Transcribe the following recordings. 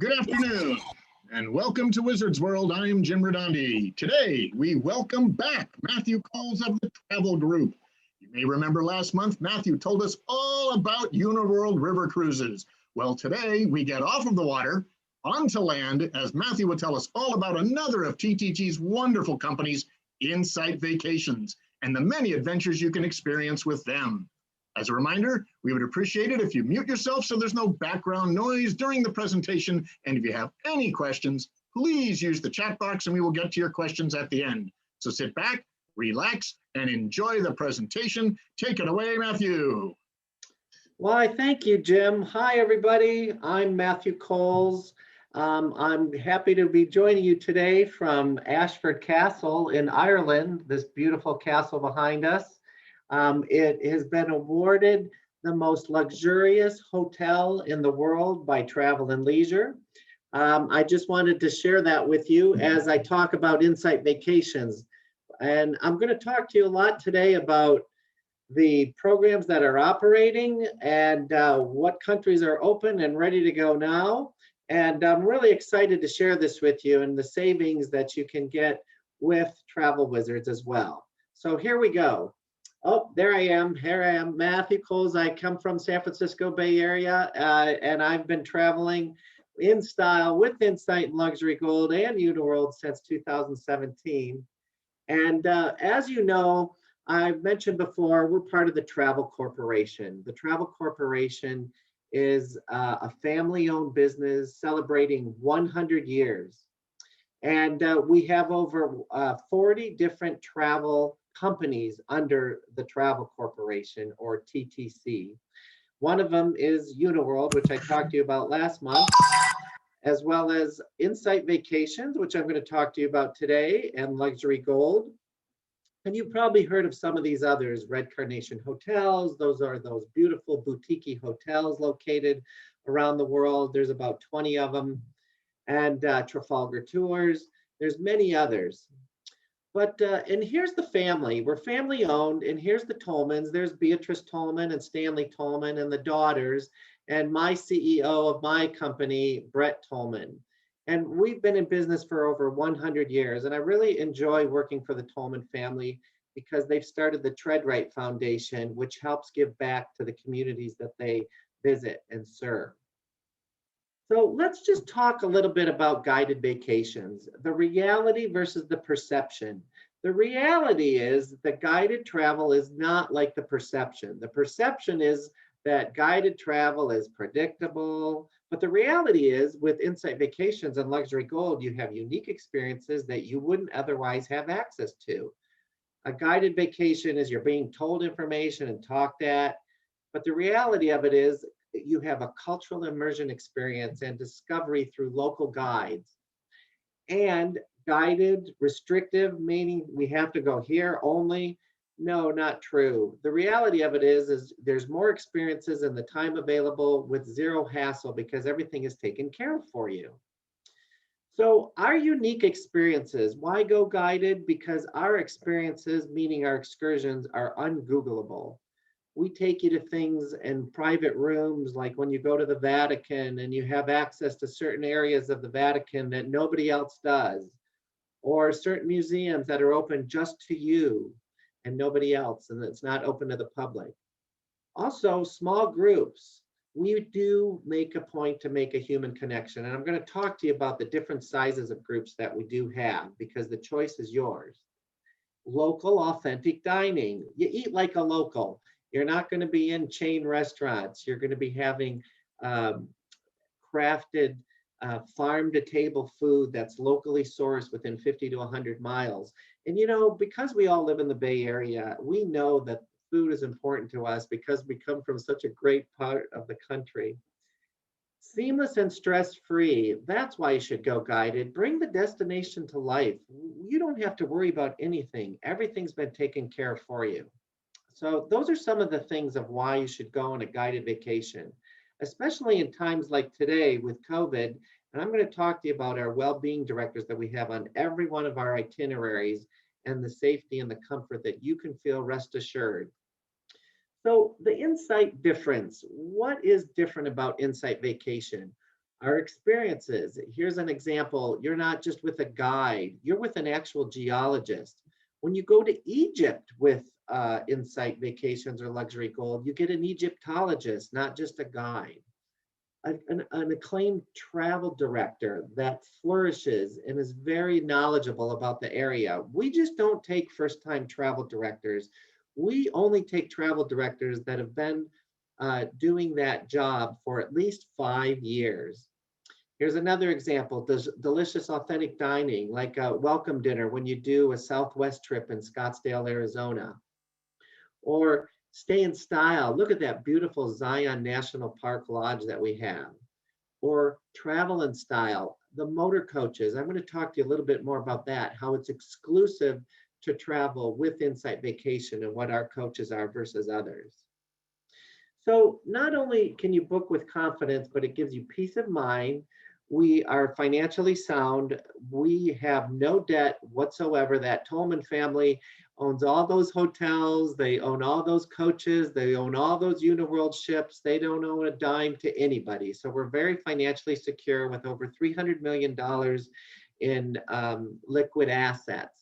Good afternoon, and welcome to Wizard's World. I'm Jim Redondi. Today, we welcome back Mathew Kohls of the Travel Group. You may remember last month, Mathew told us all about Uniworld River Cruises. Well, today, we get off of the water, onto land, as Mathew will tell us all about another of TTG's wonderful companies, Insight Vacations, and the many adventures you can experience with them. As a reminder, we would appreciate it if you mute yourself so there's no background noise during the presentation. And if you have any questions, please use the chat box and we will get to your questions at the end. So sit back, relax, and enjoy the presentation. Take it away, Mathew. Why, thank you, Jim. Hi, everybody. I'm Mathew Kohls. I'm happy to be joining you today from Ashford Castle in Ireland, this beautiful castle behind us. It has been awarded the most luxurious hotel in the world by Travel and Leisure. I just wanted to share that with you as I talk about Insight Vacations. And I'm going to talk to you a lot today about the programs that are operating and what countries are open and ready to go now. And I'm really excited to share this with you and the savings that you can get with Travel Wizards as well. So here we go. Oh, there I am. Here I am, Mathew Kohls. I come from San Francisco Bay Area, and I've been traveling in style with Insight and Luxury Gold and Uniworld since 2017. And as you know, I've mentioned before, we're part of the Travel Corporation. The Travel Corporation is a family-owned business celebrating 100 years. And we have over 40 different travel companies under the Travel Corporation, or TTC. One of them is Uniworld, which I talked to you about last month, as well as Insight Vacations, which I'm going to talk to you about today, and Luxury Gold. And you've probably heard of some of these others, Red Carnation Hotels. Those are those beautiful boutique hotels located around the world. There's about 20 of them. And Trafalgar Tours. There's many others. But, and here's the family. We're family owned, and here's the Tolmans. There's Beatrice Tolman and Stanley Tolman and the daughters, and my CEO of my company, Brett Tolman. And we've been in business for over 100 years, and I really enjoy working for the Tolman family because they've started the Tread Right Foundation, which helps give back to the communities that they visit and serve. So let's just talk a little bit about guided vacations, the reality versus the perception. The reality is that guided travel is not like the perception. The perception is that guided travel is predictable, but the reality is with Insight Vacations and Luxury Gold, you have unique experiences that you wouldn't otherwise have access to. A guided vacation is you're being told information and talked at, but the reality of it is you have a cultural immersion experience and discovery through local guides. And guided, restrictive, meaning we have to go here only. No, not true. The reality of it is there's more experiences and the time available with zero hassle because everything is taken care of for you. So our unique experiences, why go guided? Because our experiences, meaning our excursions, are ungoogleable. We take you to things in private rooms, like when you go to the Vatican and you have access to certain areas of the Vatican that nobody else does, or certain museums that are open just to you and nobody else, and it's not open to the public. Also, small groups. We do make a point to make a human connection, and I'm going to talk to you about the different sizes of groups that we do have because the choice is yours. Local, authentic dining. You eat like a local. You're not going to be in chain restaurants. You're going to be having crafted farm-to-table food that's locally sourced within 50 to 100 miles. And you know, because we all live in the Bay Area, we know that food is important to us because we come from such a great part of the country. Seamless and stress-free. That's why you should go guided. Bring the destination to life. You don't have to worry about anything. Everything's been taken care of for you. So those are some of the things of why you should go on a guided vacation, especially in times like today with COVID. And I'm going to talk to you about our well-being directors that we have on every one of our itineraries and the safety and the comfort that you can feel rest assured. So the Insight difference, what is different about Insight Vacation? Our experiences. Here's an example. You're not just with a guide, you're with an actual geologist. When you go to Egypt with Insight Vacations or Luxury Gold, you get an Egyptologist, not just a guide. An acclaimed travel director that flourishes and is very knowledgeable about the area. We just don't take first-time travel directors. We only take travel directors that have been doing that job for at least 5 years. Here's another example, delicious authentic dining, like a welcome dinner when you do a Southwest trip in Scottsdale, Arizona. Or stay in style. Look at that beautiful Zion National Park Lodge that we have. Or travel in style, the motor coaches. I'm going to talk to you a little bit more about that, how it's exclusive to travel with Insight Vacation and what our coaches are versus others. So not only can you book with confidence, but it gives you peace of mind. We are financially sound. We have no debt whatsoever. That Tolman family owns all those hotels. They own all those coaches. They own all those Uniworld ships. They don't own a dime to anybody. So we're very financially secure with over $300 million in liquid assets.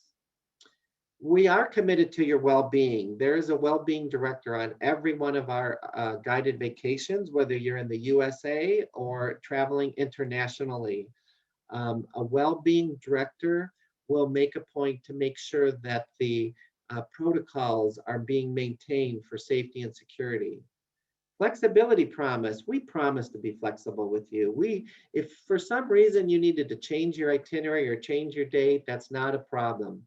We are committed to your well-being. There is a well-being director on every one of our guided vacations, whether you're in the USA or traveling internationally. A well-being director will make a point to make sure that the protocols are being maintained for safety and security. Flexibility promise. We promise to be flexible with you. If for some reason you needed to change your itinerary or change your date, that's not a problem.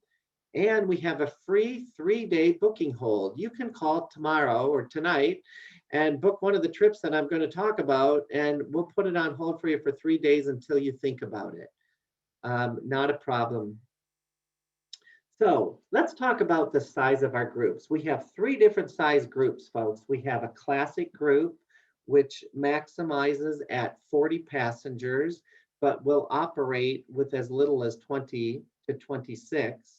And we have a free 3-day booking hold. You can call tomorrow or tonight and book one of the trips that I'm going to talk about, and we'll put it on hold for you for 3 days until you think about it. Not a problem. So let's talk about the size of our groups. We have 3 different size groups, folks. We have a classic group, which maximizes at 40 passengers, but will operate with as little as 20 to 26.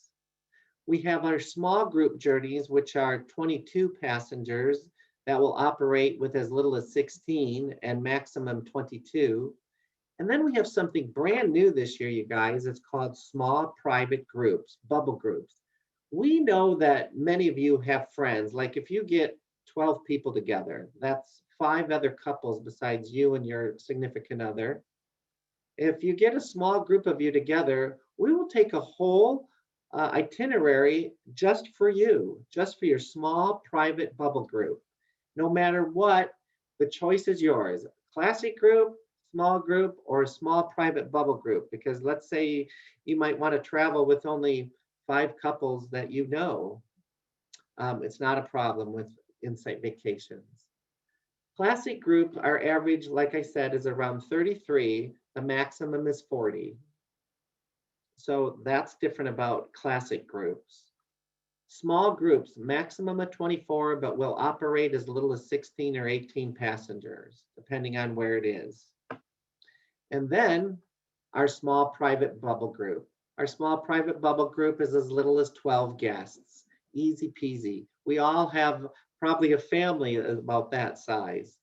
We have our small group journeys, which are 22 passengers that will operate with as little as 16 and maximum 22. And then we have something brand new this year, you guys. It's called small private groups, bubble groups. We know that many of you have friends. Like if you get 12 people together, that's 5 other couples besides you and your significant other. If you get a small group of you together, we will take a whole itinerary just for you, just for your small private bubble group. No matter what, the choice is yours. Classic group, small group, or a small private bubble group. Because let's say you might want to travel with only 5 couples that you know. It's not a problem with Insight Vacations. Classic group, our average, like I said, is around 33. The maximum is 40. So that's different about classic groups. Small groups, maximum of 24, but will operate as little as 16 or 18 passengers, depending on where it is. And then our small private bubble group. Our small private bubble group is as little as 12 guests. Easy peasy. We all have probably a family about that size.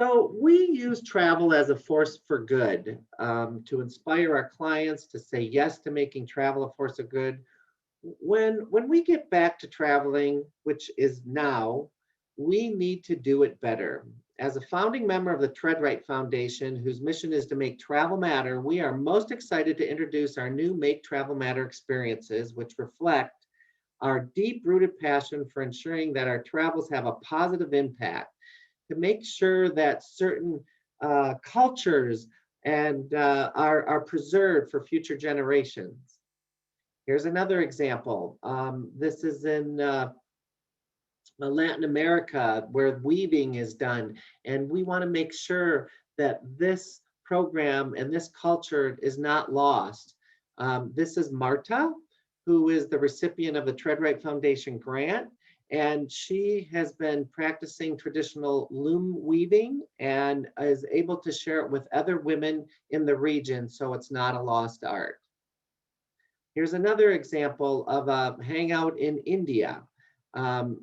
So we use travel as a force for good to inspire our clients to say yes to making travel a force of good. When we get back to traveling, which is now, we need to do it better. As a founding member of the Tread Right Foundation, whose mission is to make travel matter, we are most excited to introduce our new Make Travel Matter experiences, which reflect our deep-rooted passion for ensuring that our travels have a positive impact, to make sure that certain cultures and are preserved for future generations. Here's another example. This is in Latin America, where weaving is done, and we want to make sure that this program and this culture is not lost. This is Marta, who is the recipient of the Tread Right Foundation grant. And she has been practicing traditional loom weaving and is able to share it with other women in the region, so it's not a lost art. Here's another example of a hangout in India.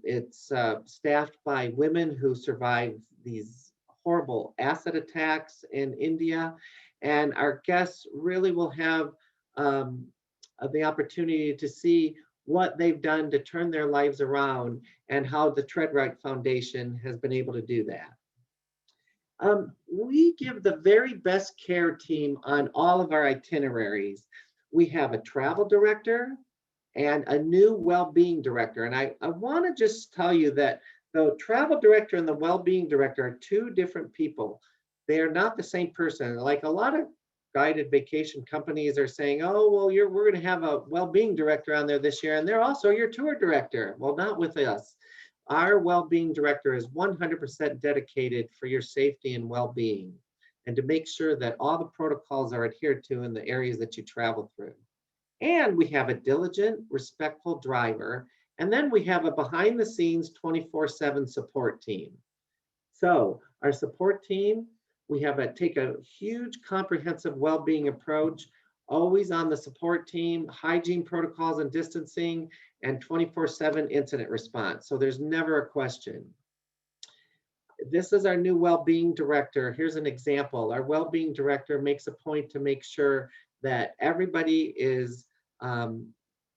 It's staffed by women who survived these horrible acid attacks in India. And our guests really will have the opportunity to see what they've done to turn their lives around and how the Tread Right Foundation has been able to do that. We give the very best care team on all of our itineraries. We have a travel director and a new well-being director. And I want to just tell you that the travel director and the well-being director are two different people. They are not the same person. Like a lot of guided vacation companies are saying, oh, well, we're going to have a well-being director on there this year, and they're also your tour director. Well, not with us. Our well-being director is 100% dedicated for your safety and well-being, and to make sure that all the protocols are adhered to in the areas that you travel through. And we have a diligent, respectful driver. And then we have a behind the scenes 24/7 support team. So our support team, we take a huge comprehensive well-being approach, always on the support team, hygiene protocols and distancing, and 24/7 incident response. So there's never a question. This is our new well-being director. Here's an example. Our well-being director makes a point to make sure that everybody is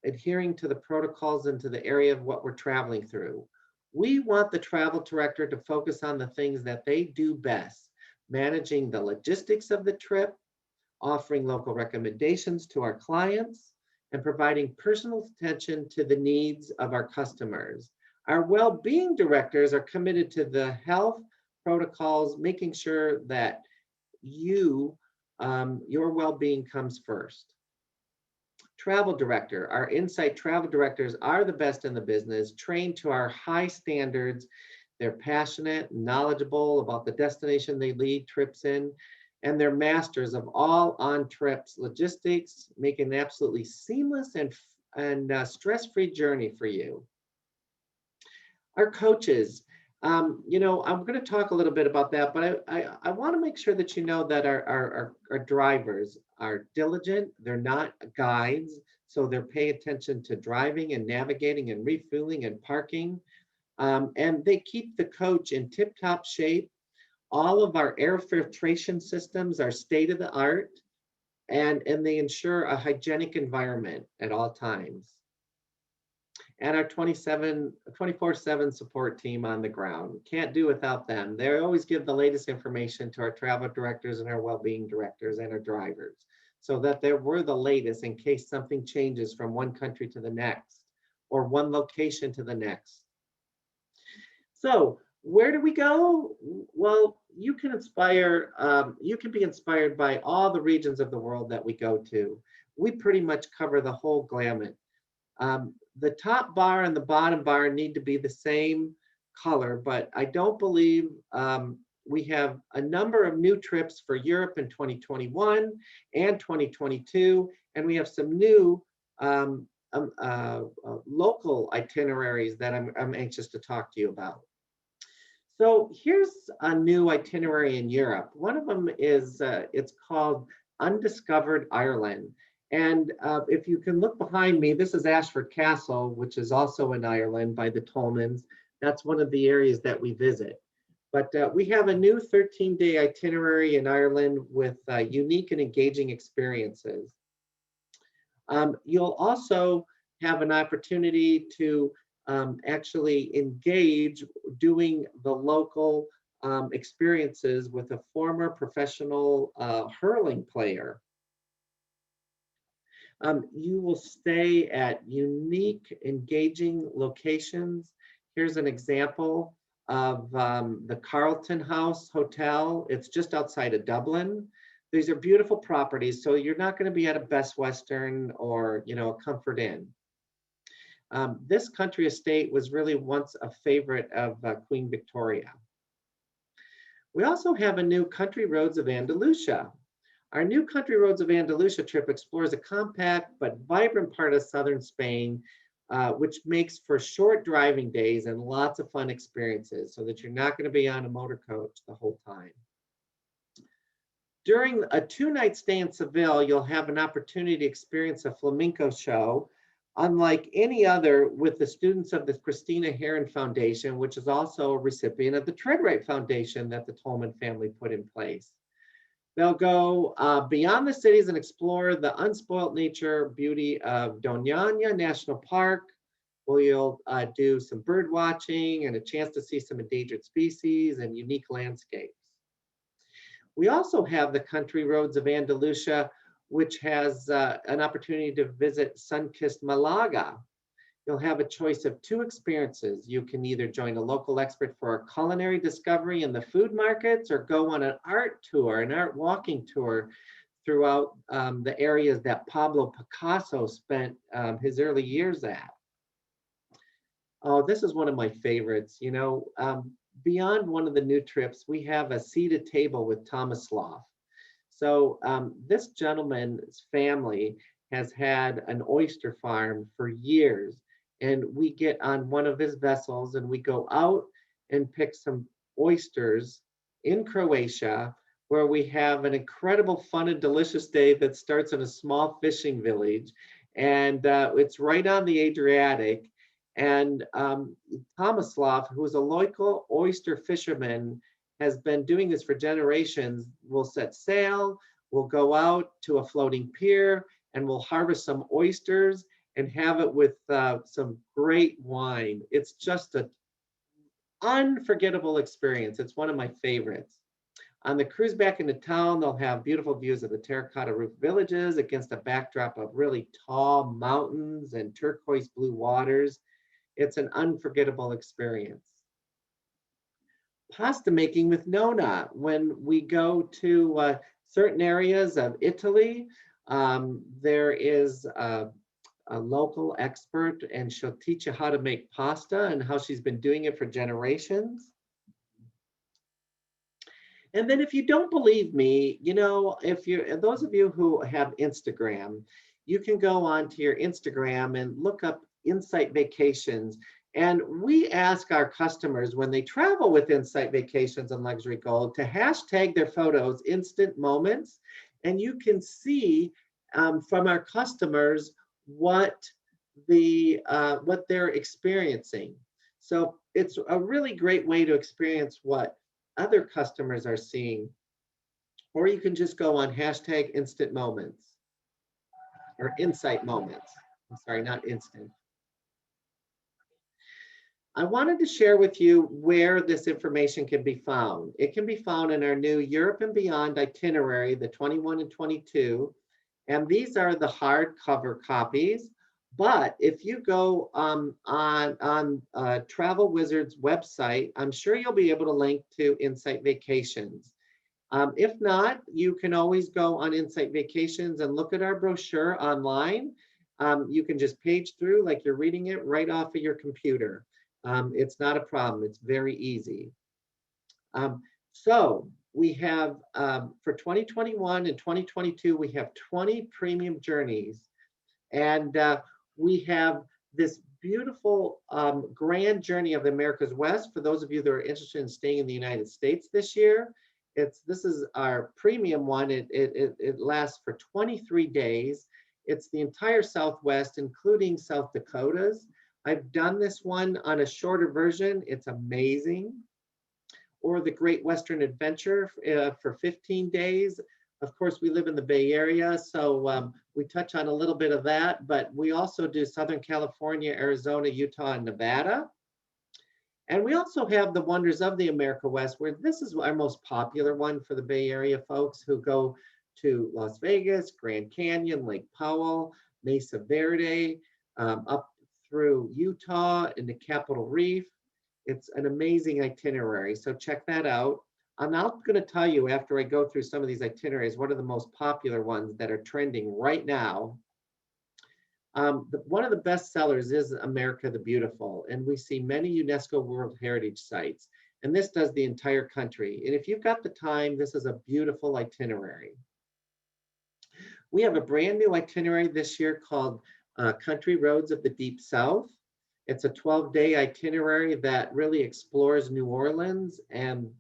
adhering to the protocols and to the area of what we're traveling through. We want the travel director to focus on the things that they do best, managing the logistics of the trip, offering local recommendations to our clients, and providing personal attention to the needs of our customers. Our well-being directors are committed to the health protocols, making sure that your well-being comes first. Travel director, our Insight travel directors are the best in the business, trained to our high standards. They're passionate, knowledgeable about the destination they lead trips in, and they're masters of all on-trips logistics, making an absolutely seamless and stress-free journey for you. Our coaches, I'm going to talk a little bit about that, but I want to make sure that you know that our drivers are diligent. They're not guides, so they're paying attention to driving and navigating and refueling and parking. And they keep the coach in tip-top shape. All of our air filtration systems are state-of-the-art, and they ensure a hygienic environment at all times. And our 24/7 support team on the ground. Can't do without them. They always give the latest information to our travel directors and our well-being directors and our drivers, so that we're the latest in case something changes from one country to the next or one location to the next. So where do we go? Well, you can be inspired by all the regions of the world that we go to. We pretty much cover the whole gamut. The top bar and the bottom bar need to be the same color, but I don't believe we have a number of new trips for Europe in 2021 and 2022, and we have some new local itineraries that I'm anxious to talk to you about. So here's a new itinerary in Europe. One of them is, it's called Undiscovered Ireland. And if you can look behind me, this is Ashford Castle, which is also in Ireland by the Tolmans. That's one of the areas that we visit. But we have a new 13-day itinerary in Ireland with unique and engaging experiences. You'll also have an opportunity to actually engage doing the local experiences with a former professional hurling player. You will stay at unique, engaging locations. Here's an example of the Carlton House Hotel. It's just outside of Dublin. These are beautiful properties, so you're not going to be at a Best Western or a Comfort Inn. This country estate was really once a favorite of Queen Victoria. We also have a new Country Roads of Andalusia. Our new Country Roads of Andalusia trip explores a compact but vibrant part of southern Spain, which makes for short driving days and lots of fun experiences, so that you're not going to be on a motor coach the whole time. During a 2-night stay in Seville, you'll have an opportunity to experience a flamenco show unlike any other, with the students of the Christina Heron Foundation, which is also a recipient of the Treadwright Foundation that the Tolman family put in place. They'll go beyond the cities and explore the unspoilt nature beauty of Doñana National Park, where you'll do some bird watching and a chance to see some endangered species and unique landscapes. We also have the country roads of Andalusia, which has an opportunity to visit sun-kissed Malaga. You'll have a choice of two experiences. You can either join a local expert for a culinary discovery in the food markets, or go on an art tour, an art walking tour throughout the areas that Pablo Picasso spent his early years at. Oh, this is one of my favorites. You know, beyond one of the new trips, we have a seated table with Thomas Sloth. So this gentleman's family has had an oyster farm for years, and we get on one of his vessels and we go out and pick some oysters in Croatia, where we have an incredible, fun, and delicious day that starts in a small fishing village, and it's right on the Adriatic. And Tomislav, who is a local oyster fisherman, has been doing this for generations. We'll set sail, we'll go out to a floating pier, and we'll harvest some oysters and have it with some great wine. It's just an unforgettable experience. It's one of my favorites. On the cruise back into town, they'll have beautiful views of the terracotta roof villages against a backdrop of really tall mountains and turquoise blue waters. It's an unforgettable experience. Pasta making with Nona. When we go to certain areas of Italy, there is a local expert, and she'll teach you how to make pasta and how she's been doing it for generations. And then if you don't believe me, you know, those of you who have Instagram, you can go onto your Instagram and look up Insight Vacations. And we ask our customers when they travel with Insight Vacations and Luxury Gold to hashtag their photos instant moments. And you can see from our customers what they're experiencing. So it's a really great way to experience what other customers are seeing. Or you can just go on hashtag instant moments or insight moments. I'm sorry, not instant. I wanted to share with you where this information can be found. It can be found in our new Europe and Beyond itinerary, the 21 and 22. And these are the hardcover copies. But if you go on Travel Wizard's website, I'm sure you'll be able to link to Insight Vacations. If not, you can always go on Insight Vacations and look at our brochure online. You can just page through like you're reading it right off of your computer. It's not a problem. It's very easy. So we have, for 2021 and 2022, we have 20 premium journeys. And we have this beautiful grand journey of the America's West. For those of you that are interested in staying in the United States this year, this is our premium one. It lasts for 23 days. It's the entire Southwest, including South Dakotas. I've done this one on a shorter version. It's amazing. Or the Great Western Adventure for 15 days. Of course, we live in the Bay Area, so we touch on a little bit of that, but we also do Southern California, Arizona, Utah, and Nevada. And we also have the Wonders of the America West, where this is our most popular one for the Bay Area folks who go to Las Vegas, Grand Canyon, Lake Powell, Mesa Verde, up through Utah into Capitol Reef. It's an amazing itinerary, so check that out. I'm now going to tell you, after I go through some of these itineraries, what are the most popular ones that are trending right now. One of the best sellers is America the Beautiful, and we see many UNESCO World Heritage Sites, and this does the entire country. And if you've got the time, this is a beautiful itinerary. We have a brand new itinerary this year called Country Roads of the Deep South. It's a 12-day itinerary that really explores New Orleans and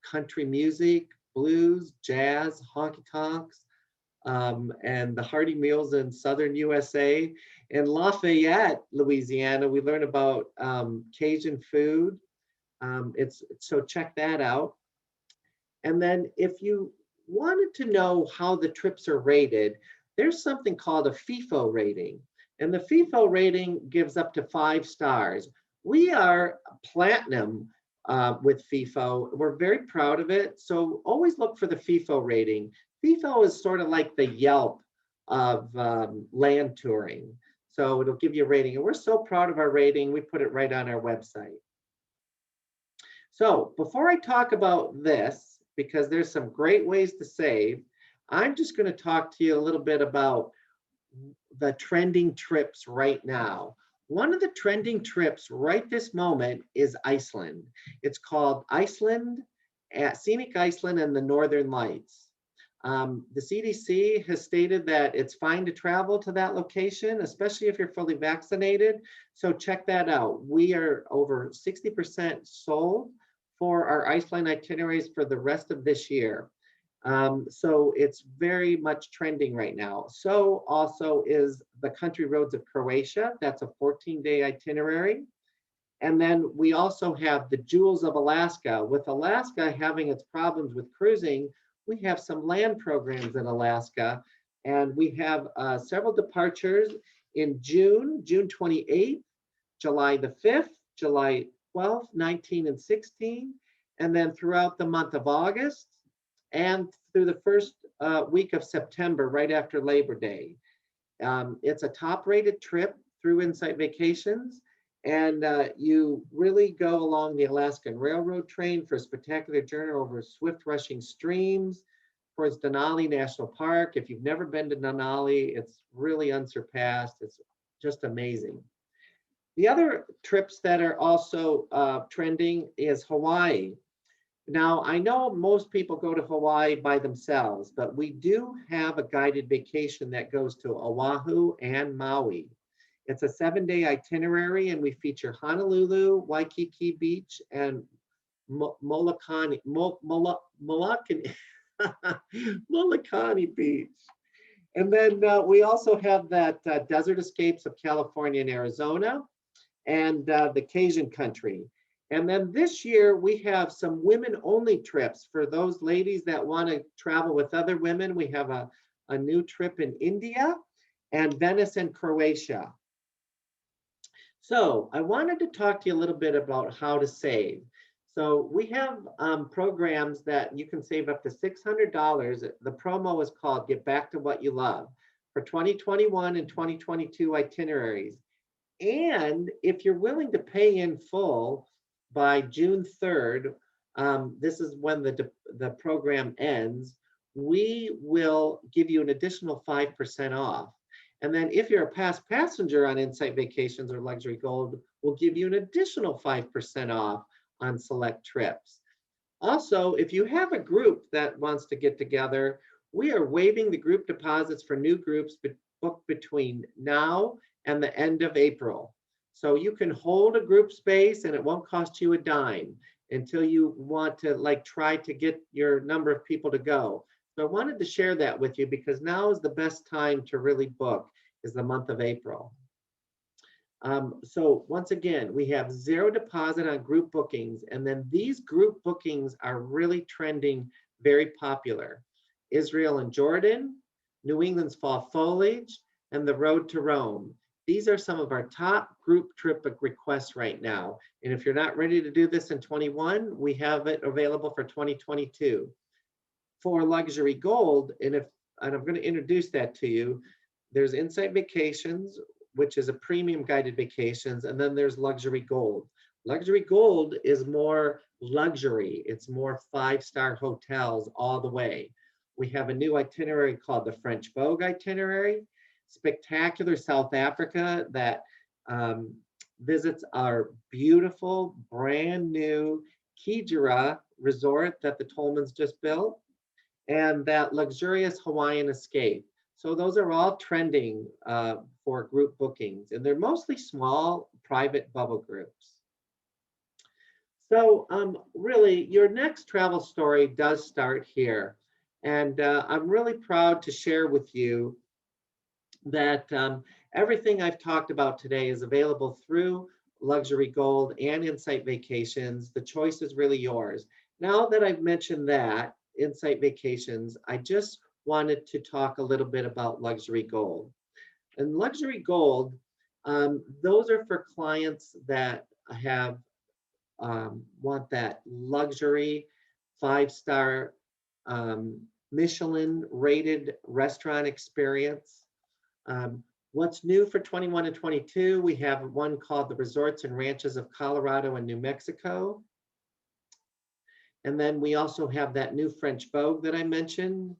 country music, blues, jazz, honky tonks, and the hearty meals in Southern USA. In Lafayette, Louisiana, we learn about Cajun food. So check that out. And then if you wanted to know how the trips are rated, there's something called a FIFO rating. And the FIFO rating gives up to 5 stars. We are platinum with FIFO. We're very proud of it. So always look for the FIFO rating. FIFO is sort of like the Yelp of land touring. So it'll give you a rating. And we're so proud of our rating, we put it right on our website. So before I talk about this, because there's some great ways to save, I'm just going to talk to you a little bit about the trending trips right now. One of the trending trips right this moment is Iceland. It's called Iceland, Scenic Iceland and the Northern Lights. The CDC has stated that it's fine to travel to that location, especially if you're fully vaccinated. So check that out. We are over 60% sold for our Iceland itineraries for the rest of this year. So it's very much trending right now. So also is the country roads of Croatia. That's a 14-day itinerary. And then we also have the Jewels of Alaska. With Alaska having its problems with cruising, we have some land programs in Alaska. And we have several departures in June 28th, July the 5th, July 12th, 19, and 16. And then throughout the month of August, and through the first week of September, right after Labor Day. It's a top-rated trip through Insight Vacations, and you really go along the Alaskan Railroad train for a spectacular journey over swift-rushing streams towards Denali National Park. If you've never been to Denali, it's really unsurpassed. It's just amazing. The other trips that are also trending is Hawaii. Now, I know most people go to Hawaii by themselves, but we do have a guided vacation that goes to Oahu and Maui. It's a 7-day itinerary, and we feature Honolulu, Waikiki Beach, and Molokani Beach. And then we also have that Desert Escapes of California and Arizona, and the Cajun country. And then this year, we have some women-only trips for those ladies that want to travel with other women. We have a new trip in India and Venice and Croatia. So I wanted to talk to you a little bit about how to save. So we have programs that you can save up to $600. The promo is called Get Back to What You Love for 2021 and 2022 itineraries. And if you're willing to pay in full, by June 3rd, this is when the program ends, we will give you an additional 5% off. And then if you're a past passenger on Insight Vacations or Luxury Gold, we'll give you an additional 5% off on select trips. Also, if you have a group that wants to get together, we are waiving the group deposits for new groups booked between now and the end of April. So you can hold a group space and it won't cost you a dime until you want to try to get your number of people to go. So I wanted to share that with you because now is the best time to really book, is the month of April. So once again, we have 0 deposit on group bookings, and then these group bookings are really trending very popular. Israel and Jordan, New England's fall foliage, and the road to Rome. These are some of our top group trip requests right now. And if you're not ready to do this in 21, we have it available for 2022. For Luxury Gold, and I'm going to introduce that to you, there's Insight Vacations, which is a premium guided vacations, and then there's Luxury Gold. Luxury Gold is more luxury. It's more 5-star hotels all the way. We have a new itinerary called the French Vogue itinerary. Spectacular South Africa that visits our beautiful brand new Kijera resort that the Tolmans just built, and that luxurious Hawaiian escape. So those are all trending for group bookings, and they're mostly small private bubble groups. So really your next travel story does start here. And I'm really proud to share with you that everything I've talked about today is available through Luxury Gold and Insight Vacations. The choice is really yours. Now that I've mentioned that, Insight Vacations, I just wanted to talk a little bit about Luxury Gold. And Luxury Gold, those are for clients that have want that luxury 5-star Michelin rated restaurant experience. What's new for 21 and 22, we have one called the Resorts and Ranches of Colorado and New Mexico. And then we also have that new French Vogue that I mentioned.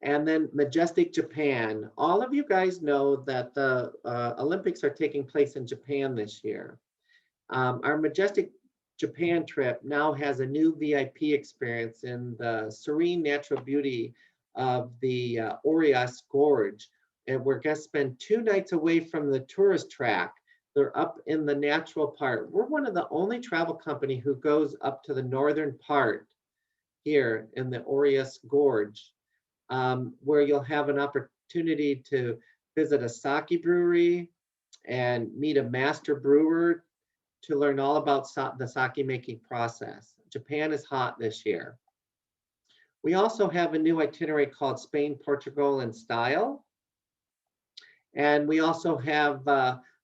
And then Majestic Japan. All of you guys know that the Olympics are taking place in Japan this year. Our Majestic Japan trip now has a new VIP experience in the serene natural beauty of the Orias Gorge, and where guests spend 2 nights away from the tourist track. They're up in the natural part. We're one of the only travel company who goes up to the northern part here in the Orias Gorge, where you'll have an opportunity to visit a sake brewery and meet a master brewer to learn all about the sake making process. Japan is hot this year. We also have a new itinerary called Spain, Portugal in Style. And we also have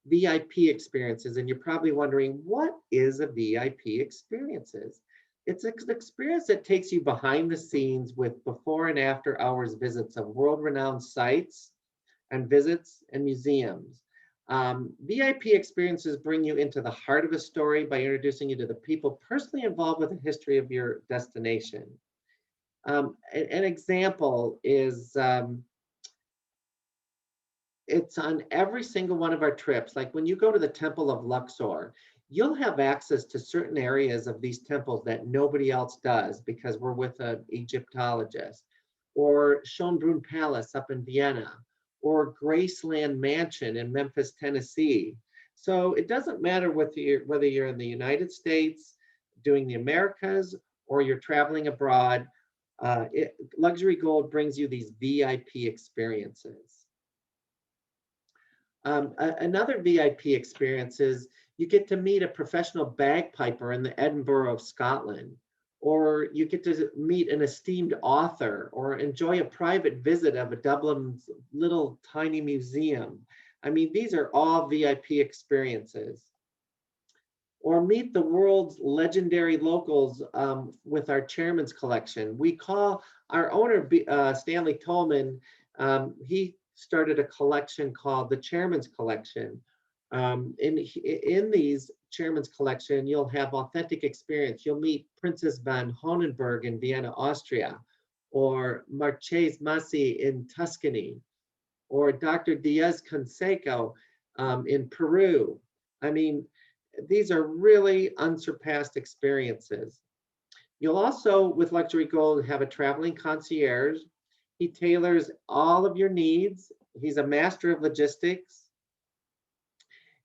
VIP experiences. And you're probably wondering, what is a VIP experiences? It's an experience that takes you behind the scenes with before and after hours visits of world-renowned sites and visits and museums. VIP experiences bring you into the heart of a story by introducing you to the people personally involved with the history of your destination. An example is, it's on every single one of our trips. Like when you go to the Temple of Luxor, you'll have access to certain areas of these temples that nobody else does because we're with an Egyptologist, or Schönbrunn Palace up in Vienna, or Graceland Mansion in Memphis, Tennessee. So it doesn't matter whether you're in the United States, doing the Americas, or you're traveling abroad, Luxury Gold brings you these VIP experiences. Another VIP experience is you get to meet a professional bagpiper in the Edinburgh of Scotland, or you get to meet an esteemed author, or enjoy a private visit of a Dublin's little tiny museum. I mean, these are all VIP experiences. Or meet the world's legendary locals with our Chairman's Collection. We call our owner, Stanley Tolman, he started a collection called the Chairman's Collection. In these Chairman's Collection, you'll have authentic experience. You'll meet Princess von Hohenberg in Vienna, Austria, or Marchese Massi in Tuscany, or Dr. Diaz-Canseco in Peru. I mean, these are really unsurpassed experiences. You'll also, with Luxury Gold, have a traveling concierge. He tailors all of your needs. He's a master of logistics.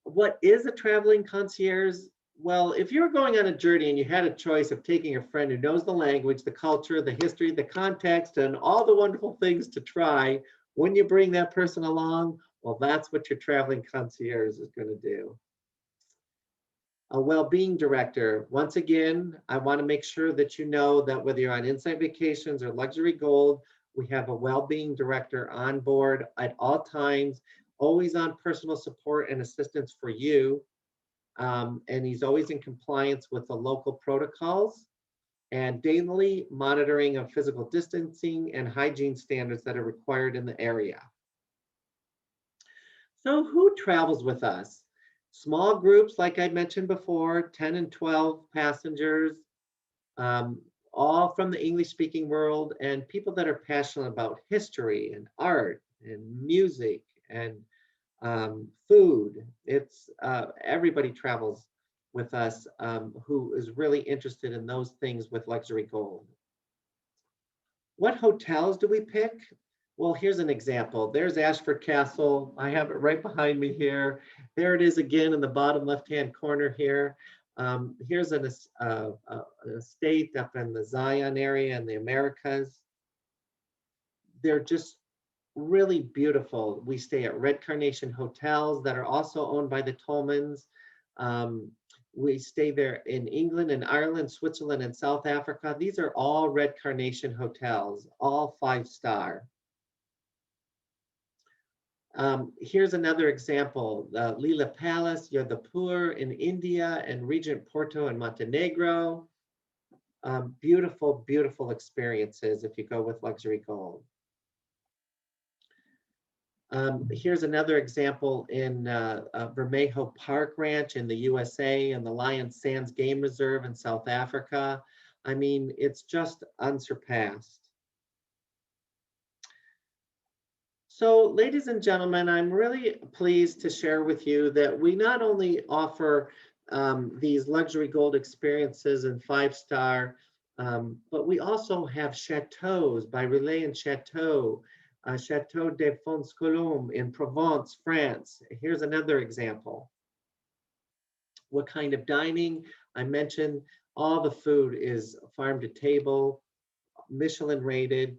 What is a traveling concierge? Well, if you were going on a journey and you had a choice of taking a friend who knows the language, the culture, the history, the context, and all the wonderful things to try, when you bring that person along, well, that's what your traveling concierge is going to do. A well-being director. Once again, I want to make sure that you know that whether you're on Insight Vacations or Luxury Gold, we have a well-being director on board at all times, always on personal support and assistance for you. And he's always in compliance with the local protocols and daily monitoring of physical distancing and hygiene standards that are required in the area. So who travels with us? Small groups, like I mentioned before, 10 and 12 passengers, all from the English-speaking world, and people that are passionate about history and art and music and food. It's everybody travels with us who is really interested in those things with Luxury Gold. What hotels do we pick? Well, here's an example. There's Ashford Castle. I have it right behind me here. There it is again in the bottom left-hand corner here. Here's an estate up in the Zion area in the Americas. They're just really beautiful. We stay at Red Carnation hotels that are also owned by the Tolmans. We stay there in England and Ireland, Switzerland, and South Africa. These are all Red Carnation hotels, all 5-star. Here's another example, Lila Palace, Yodhapur in India, and Regent Porto in Montenegro. Beautiful, beautiful experiences if you go with Luxury Gold. Here's another example in Bermejo Park Ranch in the USA and the Lion Sands Game Reserve in South Africa. I mean, it's just unsurpassed. So, ladies and gentlemen, I'm really pleased to share with you that we not only offer these luxury gold experiences and 5-star, but we also have chateaus by Relais and Chateau, Chateau de Fons-Colombe in Provence, France. Here's another example. What kind of dining? I mentioned all the food is farm to table, Michelin rated.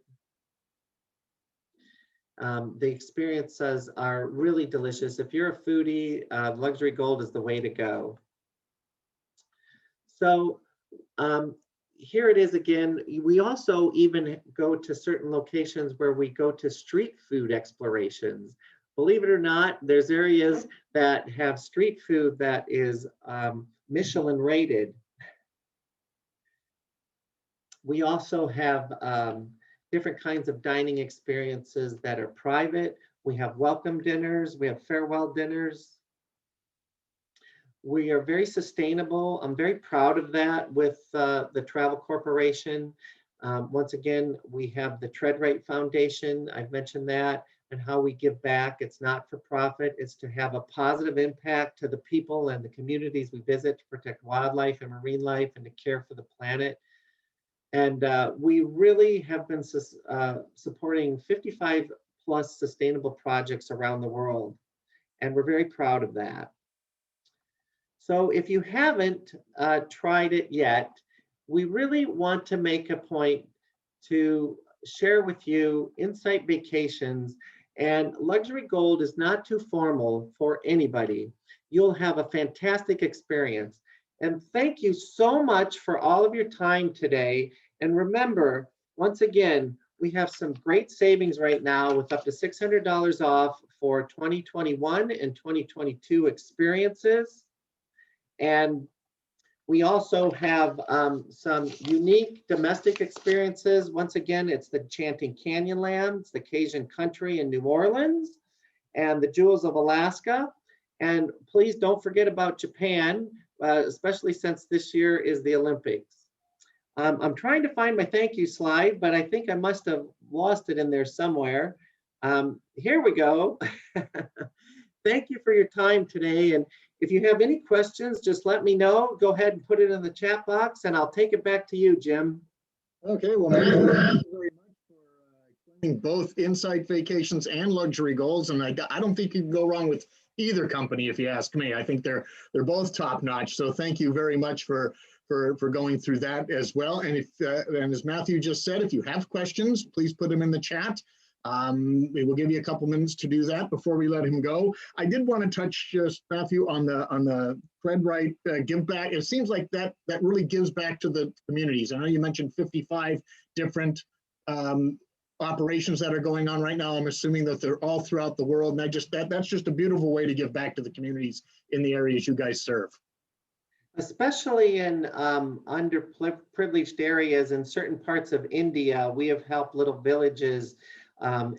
The experiences are really delicious. If you're a foodie, Luxury Gold is the way to go. So here it is again. We also even go to certain locations where we go to street food explorations. Believe it or not, there's areas that have street food that is Michelin rated. We also have different kinds of dining experiences that are private. We have welcome dinners, we have farewell dinners. We are very sustainable. I'm very proud of that with the Travel Corporation. Once again, we have the Tread-Right Foundation. I've mentioned that and how we give back. It's not for profit. It's to have a positive impact to the people and the communities we visit to protect wildlife and marine life and to care for the planet. And we really have been supporting 55 plus sustainable projects around the world. And we're very proud of that. So if you haven't tried it yet, we really want to make a point to share with you Insight Vacations. And Luxury Gold is not too formal for anybody. You'll have a fantastic experience. And thank you so much for all of your time today. And remember, once again, we have some great savings right now with up to $600 off for 2021 and 2022 experiences. And we also have some unique domestic experiences. Once again, it's the Enchanting Canyonlands, the Cajun Country in New Orleans, and the Jewels of Alaska. And please don't forget about Japan, especially since this year is the Olympics. I'm trying to find my thank you slide, but I think I must have lost it in there somewhere. Here we go. Thank you for your time today. And if you have any questions, just let me know. Go ahead and put it in the chat box and I'll take it back to you, Jim. Okay, well, Matthew, thank you very much for explaining both Insight Vacations and Luxury Golds. And I don't think you can go wrong with either company, if you ask me. I think they're both top notch. So thank you very much for going through that as well. And if and as Matthew just said, if you have questions, please put them in the chat. We will give you a couple minutes to do that before we let him go. I did want to touch just Matthew on the Tread-Right give back. It seems like that really gives back to the communities. I know you mentioned 55 different operations that are going on right now. I'm assuming that they're all throughout the world, and that's just a beautiful way to give back to the communities in the areas you guys serve. Especially in underprivileged areas in certain parts of India, we have helped little villages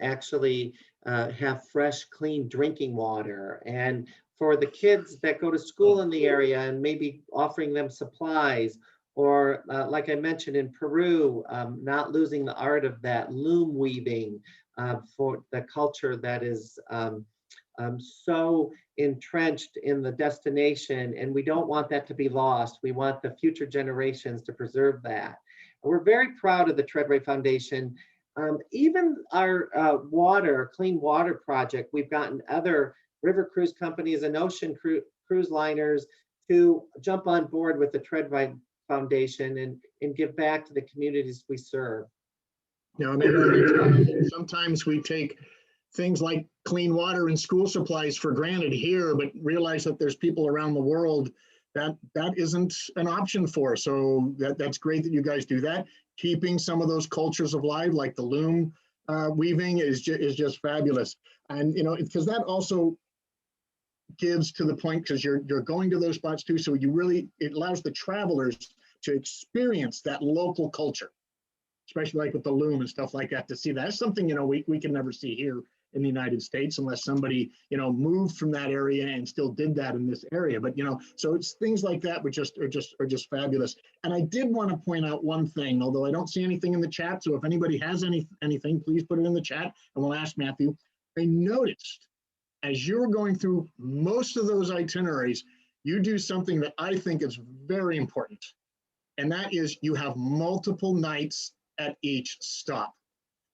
actually have fresh, clean drinking water. And for the kids that go to school in the area and maybe offering them supplies, or like I mentioned in Peru, not losing the art of that loom weaving for the culture that is so entrenched in the destination, and we don't want that to be lost. We want the future generations to preserve that. And we're very proud of the Tread-Right Foundation. Even our clean water project, we've gotten other river cruise companies and ocean cruise liners to jump on board with the Treadway Foundation and give back to the communities we serve. You know, and sometimes we take things like clean water and school supplies for granted here, but realize that there's people around the world that isn't an option for. So that's great that you guys do that. Keeping some of those cultures alive, like the loom weaving, is just fabulous. And you know, because that also gives to the point, because you're going to those spots too. So it allows the travelers to experience that local culture, especially like with the loom and stuff like that, to see that. That's something, you know, we can never see here in the United States unless somebody, you know, moved from that area and still did that in this area. But, you know, so it's things like that which are just fabulous. And I did want to point out one thing, although I don't see anything in the chat. So if anybody has anything, please put it in the chat and we'll ask Matthew. I noticed as you were going through most of those itineraries, you do something that I think is very important. And that is you have multiple nights at each stop.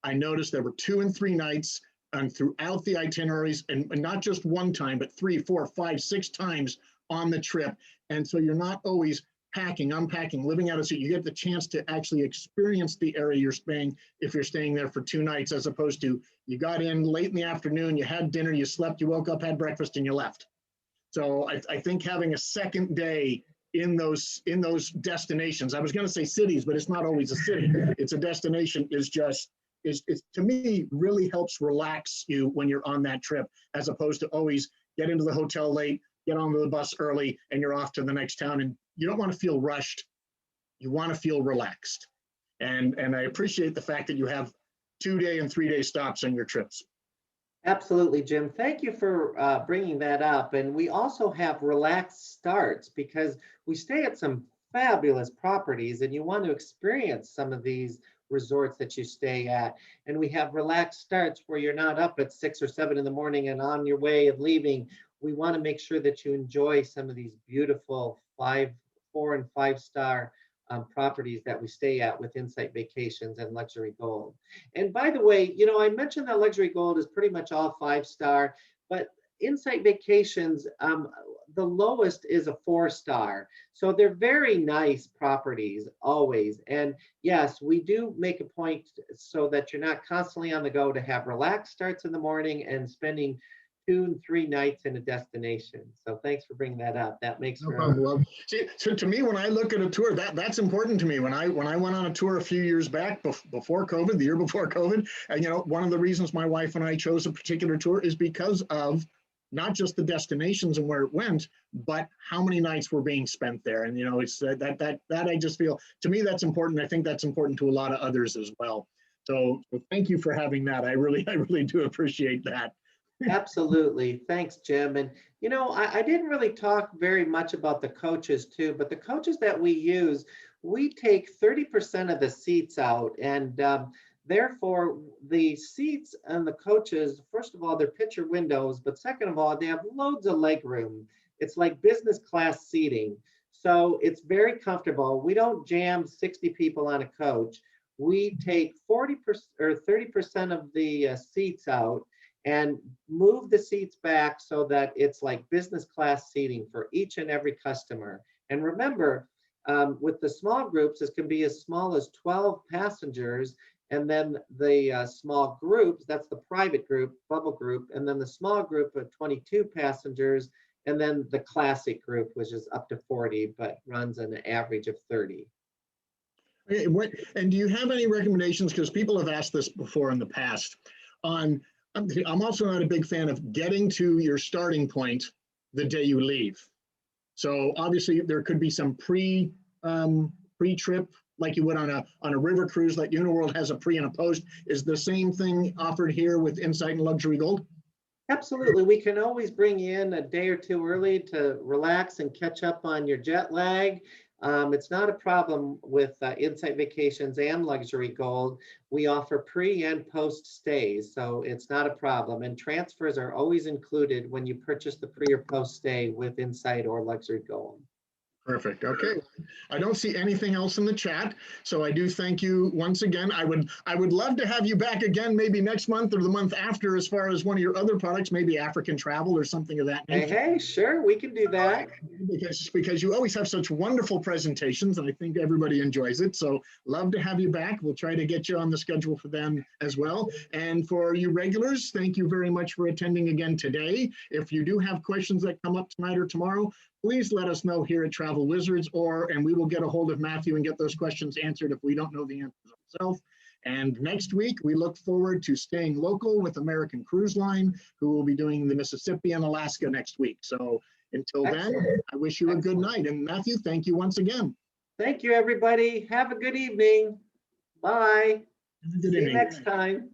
I noticed there were 2 and 3 nights and throughout the itineraries, and not just one time, but 3, 4, 5, 6 times on the trip. And so you're not always packing, unpacking, living out of, so you get the chance to actually experience the area you're staying if you're staying there for 2 nights, as opposed to you got in late in the afternoon, you had dinner, you slept, you woke up, had breakfast, and you left. So I think having a second day in those destinations, I was going to say cities, but it's not always a city. It's a destination, is to me really helps relax you when you're on that trip, as opposed to always get into the hotel late, get onto the bus early, and you're off to the next town. And you don't want to feel rushed. You want to feel relaxed. And I appreciate the fact that you have 2-day and 3-day stops on your trips. Absolutely, Jim. Thank you for bringing that up. And we also have relaxed starts because we stay at some fabulous properties and you want to experience some of these resorts that you stay at. And we have relaxed starts where you're not up at 6 or 7 in the morning and on your way and leaving. We want to make sure that you enjoy some of these beautiful 4 and 5-star properties that we stay at with Insight Vacations and Luxury Gold. And by the way, you know, I mentioned that Luxury Gold is pretty much all 5-star, but Insight Vacations, the lowest is a 4-star. So they're very nice properties always. And yes, we do make a point so that you're not constantly on the go, to have relaxed starts in the morning and spending 2 and 3 nights in a destination. So thanks for bringing that up. That makes no problem. See, so to me, when I look at a tour, that's important to me. When I went on a tour a few years back, before COVID, the year before COVID, and you know, one of the reasons my wife and I chose a particular tour is because of not just the destinations and where it went, but how many nights were being spent there. And you know, it's that I just feel, to me, that's important. I think that's important to a lot of others as well. So thank you for having that. I really do appreciate that. Absolutely. Thanks, Jim. And, you know, I didn't really talk very much about the coaches too, but the coaches that we use, we take 30% of the seats out. And therefore, the seats and the coaches, first of all, they're picture windows, but second of all, they have loads of leg room. It's like business class seating. So it's very comfortable. We don't jam 60 people on a coach. We take 40% or 30% of the seats out and move the seats back so that it's like business class seating for each and every customer. And remember, with the small groups, this can be as small as 12 passengers. And then the small groups, that's the private group, bubble group, and then the small group of 22 passengers, and then the classic group, which is up to 40, but runs an average of 30. And do you have any recommendations? Because people have asked this before in the past on, I'm also not a big fan of getting to your starting point the day you leave. So obviously there could be some pre-trip, like you would on a river cruise, like Uniworld has a pre and a post. Is the same thing offered here with Insight and Luxury Gold? Absolutely. We can always bring you in a day or two early to relax and catch up on your jet lag. It's not a problem with Insight Vacations and Luxury Gold. We offer pre and post stays, so it's not a problem. And transfers are always included when you purchase the pre or post stay with Insight or Luxury Gold. Perfect. Okay. I don't see anything else in the chat. So I do thank you once again. I would love to have you back again, maybe next month or the month after, as far as one of your other products, maybe African travel or something of that nature. Hey, sure, we can do that. Because you always have such wonderful presentations, and I think everybody enjoys it. So love to have you back. We'll try to get you on the schedule for them as well. And for you regulars, thank you very much for attending again today. If you do have questions that come up tonight or tomorrow, please let us know here at Travel Wizards, and we will get a hold of Matthew and get those questions answered if we don't know the answers ourselves. And next week, we look forward to staying local with American Cruise Line, who will be doing the Mississippi and Alaska next week. So until then, I wish you a good night. And Matthew, thank you once again. Thank you, everybody. Have a good evening. Bye. Have a good evening. See you next time.